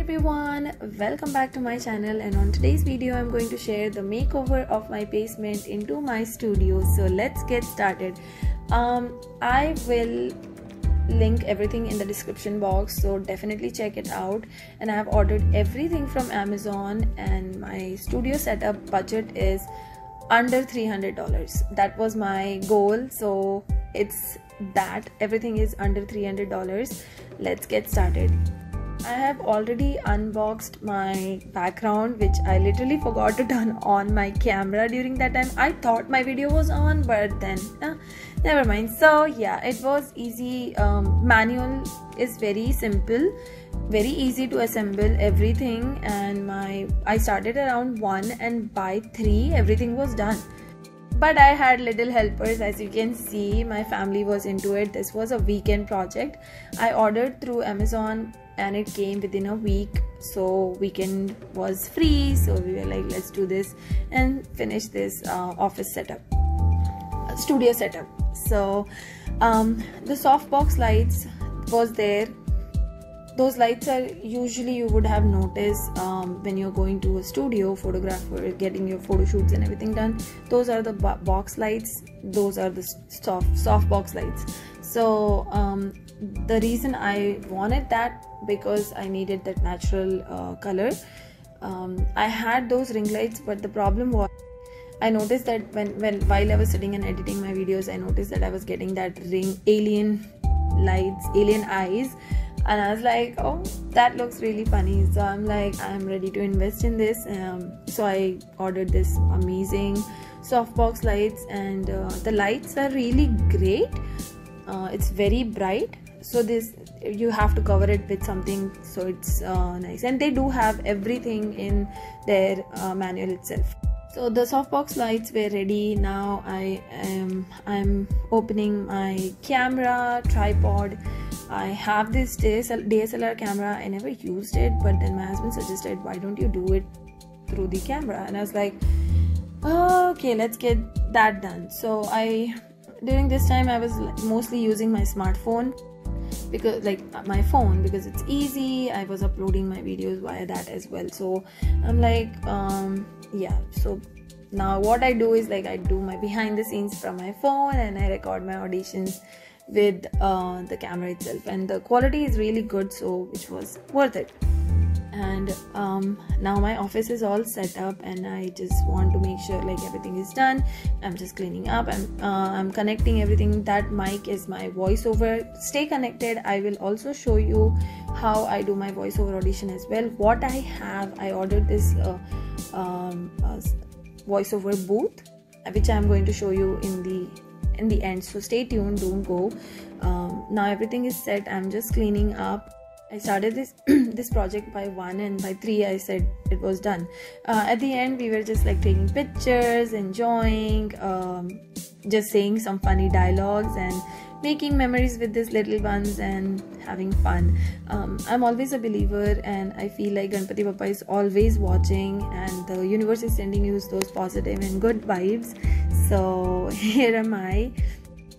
everyone, welcome back to my channel, and on today's video I'm going to share the makeover of my basement into my studio. So let's get started. I will link everything in the description box, so definitely check it out. And I have ordered everything from Amazon, and my studio setup budget is under $300. That was my goal, so it's that everything is under $300. Let's get started. I have already unboxed my background, which I literally forgot to turn on my camera during that time. I thought my video was on, but then never mind. So yeah, it was easy. Manual is very simple, very easy to assemble everything, and I started around 1 and by 3 everything was done. But I had little helpers, as you can see. My family was into it. This was a weekend project. I ordered through Amazon and it came within a week, so weekend was free, so we were like, let's do this and finish this office setup, studio setup. So the softbox lights was there. Those lights are usually, you would have noticed when you're going to a studio, photographer, getting your photo shoots and everything done. Those are the box lights. Those are the soft box lights. So the reason I wanted that, because I needed that natural color. I had those ring lights, but the problem was, I noticed that while I was sitting and editing my videos, I noticed that I was getting that ring alien lights, alien eyes. And I was like, oh, that looks really funny. So I'm like, I'm ready to invest in this. So I ordered this amazing softbox lights, and the lights are really great. It's very bright, so this, you have to cover it with something, so it's nice. And they do have everything in their manual itself. So the softbox lights were ready. Now I'm opening my camera tripod. I have this DSLR camera. I never used it, but then my husband suggested, why don't you do it through the camera? And I was like, okay, let's get that done. So during this time I was mostly using my smartphone, because my phone, because it's easy. I was uploading my videos via that as well. So I'm like, yeah. So now what I do is, I do my behind the scenes from my phone, and I record my auditions with the camera itself, and the quality is really good, so which was worth it. And now my office is all set up, and I just want to make sure everything is done. I'm just cleaning up. I'm connecting everything. That mic is my voiceover. Stay connected. I will also show you how I do my voiceover audition as well. What I have, I ordered this voiceover booth, which I'm going to show you in the end, so stay tuned, don't go. Now everything is set. I'm just cleaning up. I started this project by 1, and by 3 I said it was done. At the end we were just taking pictures, enjoying, just saying some funny dialogues and making memories with these little ones and having fun. I'm always a believer, and I feel like Ganpati Bappa is always watching, and the universe is sending you those positive and good vibes. So here am I,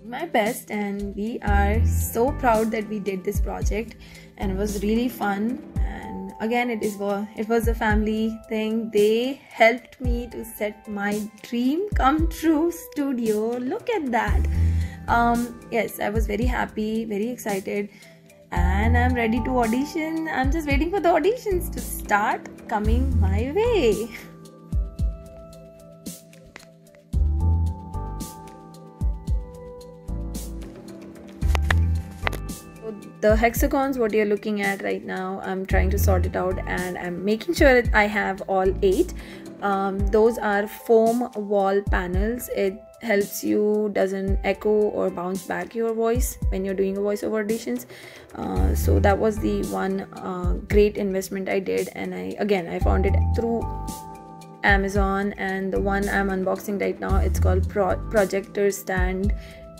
my best, and we are so proud that we did this project, and it was really fun. And again, it was a family thing. They helped me to set my dream come true studio. Look at that. Yes, I was very happy, very excited, and I'm ready to audition. I'm just waiting for the auditions to start coming my way. The hexagons, what you're looking at right now, I'm trying to sort it out, and I'm making sure that I have all 8. Those are foam wall panels. It helps you, doesn't echo or bounce back your voice when you're doing a voiceover auditions. So that was the one great investment I did, and I found it through Amazon. And the one I'm unboxing right now, it's called projector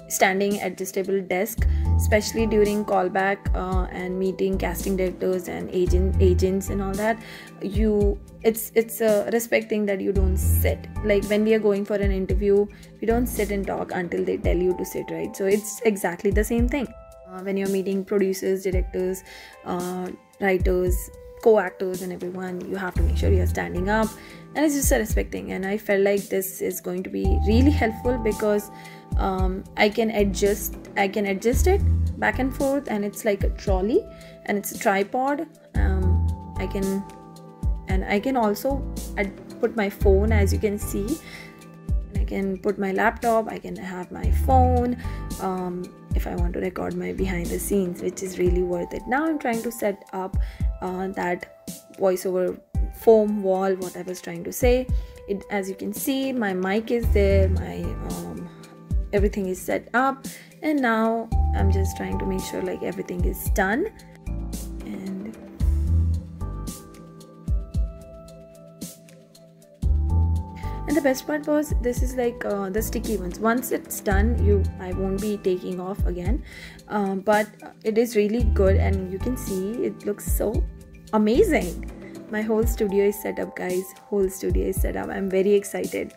standing adjustable desk, especially during callback and meeting casting directors and agents and all that. It's a respect thing that you don't sit, when we are going for an interview, we don't sit and talk until they tell you to sit, right? So it's exactly the same thing when you're meeting producers, directors, writers, co-actors and everyone, you have to make sure you're standing up, and it's just a respecting. And I felt like this is going to be really helpful because I can adjust it back and forth, and it's like a trolley and it's a tripod. I can also put my phone, as you can see. I can put my laptop, I can have my phone if I want to record my behind the scenes, which is really worth it. Now I'm trying to set up that voiceover foam wall, what I was trying to say. As you can see, my mic is there, my everything is set up, and now I'm just trying to make sure like everything is done. And the best part was, this is like the sticky ones. Once it's done, I won't be taking off again, but it is really good, and you can see it looks so amazing. My whole studio is set up, guys. Whole studio is set up. I'm very excited.